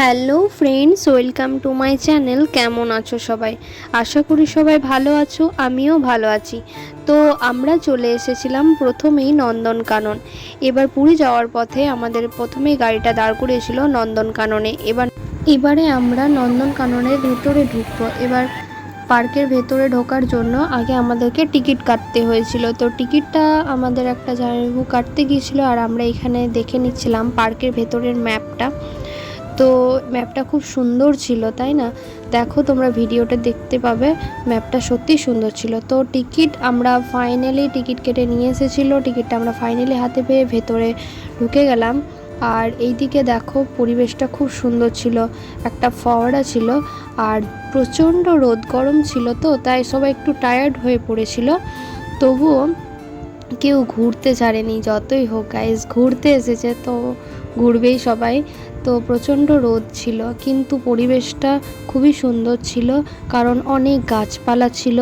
Hello friends, welcome to my channel. কেমন আছো সবাই? আশা করি সবাই ভালো আছো, আমিও ভালো আছি। তো আমরা চলে এসেছিলাম প্রথমেই নন্দনকানন। এবার পুরী যাওয়ার পথে আমাদের প্রথমেই গাড়িটা দাঁড় করিয়েছিল নন্দনকাননে। এবারে আমরা নন্দনকাননের ভেতরে ঢুকবো। এবার পার্কের ভেতরে ঢোকার জন্য আগে আমাদেরকে টিকিট কাটতে হয়েছিল। তো টিকিটটা আমাদের একটা জামাইবাবু কাটতে গিয়েছিল, আর আমরা এখানে দেখে নিচ্ছিলাম পার্কের ভেতরের ম্যাপটা। তো ম্যাপটা খুব সুন্দর ছিল, তাই না? দেখো, তোমরা ভিডিওটা দেখতে পাবে, ম্যাপটা সত্যি সুন্দর ছিল। তো আমরা ফাইনালি টিকিট কেটে নিয়ে এসেছিলো। টিকিটটা আমরা ফাইনালি হাতে পেয়ে ভেতরে ঢুকে গেলাম। আর এইদিকে দেখো, পরিবেশটা খুব সুন্দর ছিল, একটা ফোয়ারা ছিল, আর প্রচণ্ড রোদ গরম ছিল, তো তাই সবাই একটু টায়ার্ড হয়ে পড়েছিল। তবুও কেউ ঘুরতে ছাড়েনি। যতই হোক গাইস, ঘুরতে এসেছে তো ঘুরবেই সবাই। তো প্রচণ্ড রোদ ছিল, কিন্তু পরিবেশটা খুবই সুন্দর ছিল, কারণ অনেক গাছপালা ছিল,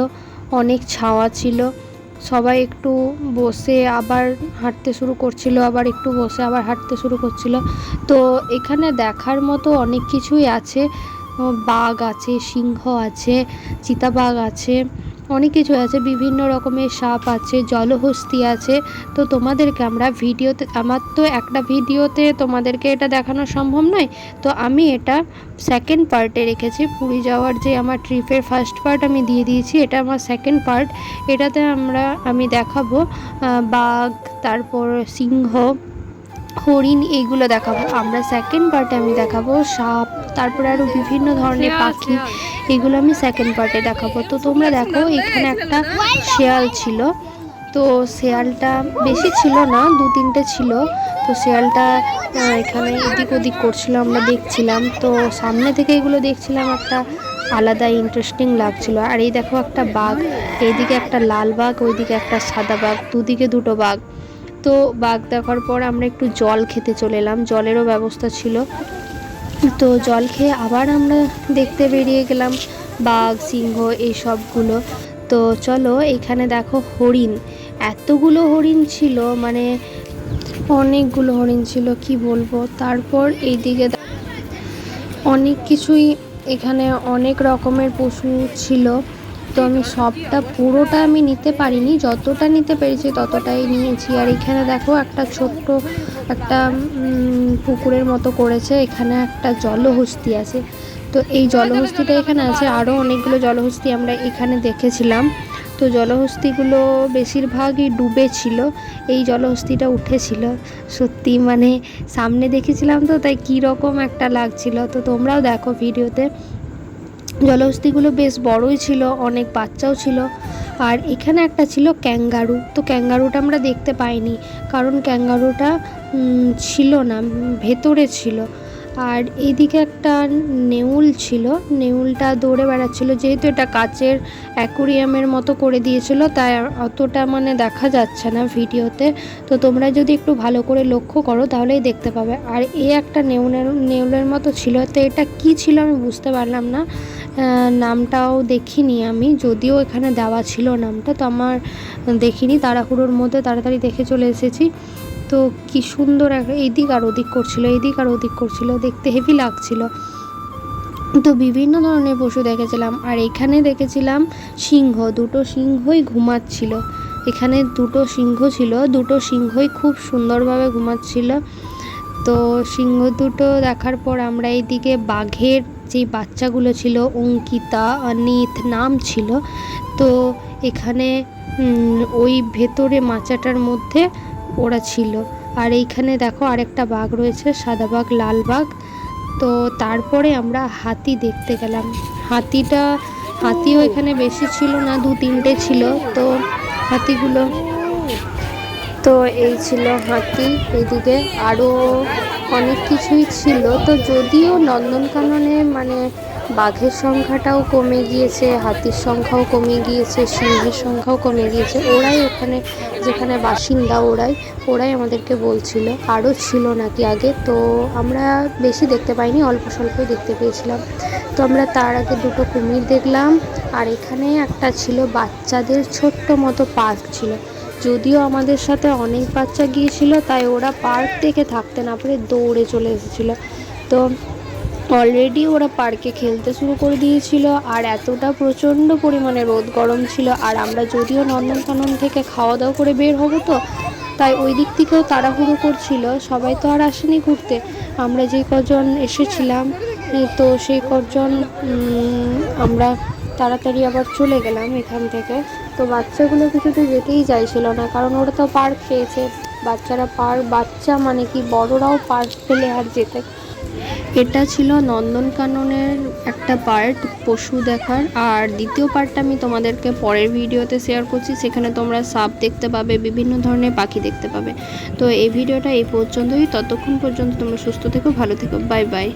অনেক ছাওয়া ছিল। সবাই একটু বসে আবার হাঁটতে শুরু করছিল, আবার একটু বসে আবার হাঁটতে শুরু করছিল। তো এখানে দেখার মতো অনেক কিছুই আছে। বাঘ আছে, সিংহ আছে, চিতাবাঘ আছে, অনেক কিছু আছে, বিভিন্ন রকমের সাপ আছে, জলহস্তী আছে। তো তোমাদেরকে আমরা ভিডিওতে, আমার তো একটা ভিডিওতে তোমাদেরকে এটা দেখানো সম্ভব নয়, তো আমি এটা সেকেন্ড পার্টে রেখেছি। পুরী যাওয়ার যে আমার ট্রিপের ফার্স্ট পার্ট আমি দিয়ে দিয়েছি, এটা আমার সেকেন্ড পার্ট। এটাতে আমি দেখাবো বাঘ, তারপর সিংহ, হরিণ, এইগুলো দেখাবো। আমরা সেকেন্ড পার্টে আমি দেখাবো সাপ, তারপরে আরও বিভিন্ন ধরনের পাখি, এগুলো আমি সেকেন্ড পার্টে দেখাবো। তো তোমরা দেখো, এখানে একটা শেয়াল ছিল। তো শেয়ালটা বেশি ছিল না, 2-3টে ছিল। তো শেয়ালটা এখানে এদিক ওদিক করছিল, আমরা দেখছিলাম। তো সামনে থেকে এগুলো দেখছিলাম, একটা আলাদা ইন্টারেস্টিং লাগছিল। আর এই দেখো একটা বাঘ, এইদিকে একটা লাল বাঘ, ওইদিকে একটা সাদা বাঘ, দুদিকে দুটো বাঘ। তো বাঘ দেখার পর আমরা একটু জল খেতে চলে এলাম, জলেরও ব্যবস্থা ছিল। তো জল খেয়ে আবার আমরা দেখতে বেরিয়ে গেলাম বাঘ, সিংহ, এই সবগুলো। তো চলো, এখানে দেখো হরিণ, এতগুলো হরিণ ছিল, মানে অনেকগুলো হরিণ ছিল, কি বলবো। তারপর এইদিকে অনেক কিছুই, এখানে অনেক রকমের পশু ছিল। তো আমি পুরোটা আমি নিতে পারিনি, যতটা নিতে পেরেছি ততটাই নিয়েছি। আর এখানে দেখো একটা ছোট্ট একটা পুকুরের মতো করেছে, এখানে একটা জলহস্তী আছে। তো এই জলহস্তিটা এখানে আছে, আরও অনেকগুলো জলহস্তি আমরা এখানে দেখেছিলাম। তো জলহস্তিগুলো বেশিরভাগই ডুবে ছিল, এই জলহস্তিটা উঠেছিল। সত্যি মানে সামনে দেখেছিলাম, তো তাই কীরকম একটা লাগছিল। তো তোমরাও দেখো ভিডিওতে, জলহস্তিগুলো বেশ বড়ই ছিল, অনেক বাচ্চাও ছিল। আর এখানে একটা ছিল ক্যাঙ্গারু। তো ক্যাঙ্গারুটা আমরা দেখতে পাইনি, কারণ ক্যাঙ্গারুটা ছিল না, ভেতরে ছিল। আর এইদিকে একটা নেউল ছিল, নেউলটা দৌড়ে বেড়াচ্ছিল। যেহেতু এটা কাচের অ্যাকুরিয়ামের মতো করে দিয়েছিল, তাই অতটা মানে দেখা যাচ্ছে না ভিডিওতে। তো তোমরা যদি একটু ভালো করে লক্ষ্য করো তাহলেই দেখতে পাবে। আর একটা নেউলের মতো ছিল, তো এটা কি ছিল আমি বুঝতে পারলাম না, নামটাও দেখিনি আমি, যদিও এখানে দেওয়া ছিল নামটা, তো আমার দেখিনি, তাড়াহুড়োর মধ্যে তাড়াতাড়ি দেখে চলে এসেছি। তো কি সুন্দর এইদিক আর ওদিক করছিল, এইদিক আর ওদিক করছিল, দেখতে হেভি লাগছিল। তো বিভিন্ন ধরনের পশু দেখেছিলাম। আর এখানে দেখেছিলাম সিংহ, দুটো সিংহই ঘুমাচ্ছিল। এখানে দুটো সিংহ ছিল, দুটো সিংহই খুব সুন্দরভাবে ঘুমাচ্ছিল। তো সিংহ দুটো দেখার পর আমরা এইদিকে বাঘের যেই বাচ্চাগুলো ছিল, অঙ্কিতা, অনিত নাম ছিল। তো এখানে ওই ভেতরে মাচাটার মধ্যে ওরা ছিল। আর এইখানে দেখো আরেকটা বাঘ রয়েছে, সাদা বাঘ, লাল বাঘ। তো তারপরে আমরা হাতি দেখতে গেলাম। হাতিও এখানে বেশি ছিল না, 2-3টে ছিল। তো হাতিগুলো, তো এই ছিল হাতি। এদিকে আরও অনেক কিছুই ছিল। তো যদিও নন্দনকাননে মানে বাঘের সংখ্যাটাও কমে গিয়েছে, হাতির সংখ্যাও কমে গিয়েছে, সিংহের সংখ্যাও কমে গিয়েছে, ওরাই ওখানে যেখানে বাসিন্দা ওরাই আমাদেরকে বলছিল, আরও ছিল নাকি আগে। তো আমরা বেশি দেখতে পাইনি, অল্প স্বল্পই দেখতে পেয়েছিলাম। তো আমরা তার আগে দুটো কুমির দেখলাম। আর এখানে একটা ছিল বাচ্চাদের ছোট্ট মতো পার্ক ছিল, যদিও আমাদের সাথে অনেক বাচ্চা গিয়েছিল, তাই ওরা পার্ক দেখে থাকতে না পারে দৌড়ে চলে এসেছিলো। তো অলরেডি ওরা পার্কে খেলতে শুরু করে দিয়েছিল, আর এতটা প্রচণ্ড পরিমাণে রোদ গরম ছিল। আর আমরা যদিও নন্দনকানন থেকে খাওয়া দাওয়া করে বের হবো, তো তাই ওই দিক থেকেও তাড়াহুড়ো করছিল। সবাই তো আর আসেনি ঘুরতে, আমরা যে কজন এসেছিলাম তো সেই কজন আমরা তাড়াতাড়ি আবার চলে গেলাম এখান থেকে। তো বাচ্চাগুলো কিছুতে যেতেই চাইছিল না, কারণ ওরা তো পার্ক পেয়েছে। বাচ্চারা বাচ্চা মানে কি, বড়রাও পার্ক পেলে আর যেতে। এটা ছিল নন্দনকাননের একটা পার্ট পশু দেখার, আর দ্বিতীয় পার্টটা আমি তোমাদেরকে পরের ভিডিওতে শেয়ার করছি। সেখানে তোমরা সাপ দেখতে পাবে, বিভিন্ন ধরনের পাখি দেখতে পাবে। তো এই ভিডিওটা এই পর্যন্তই। ততক্ষণ পর্যন্ত তোমরা সুস্থ থেকো, ভালো থেকো, বাই বাই।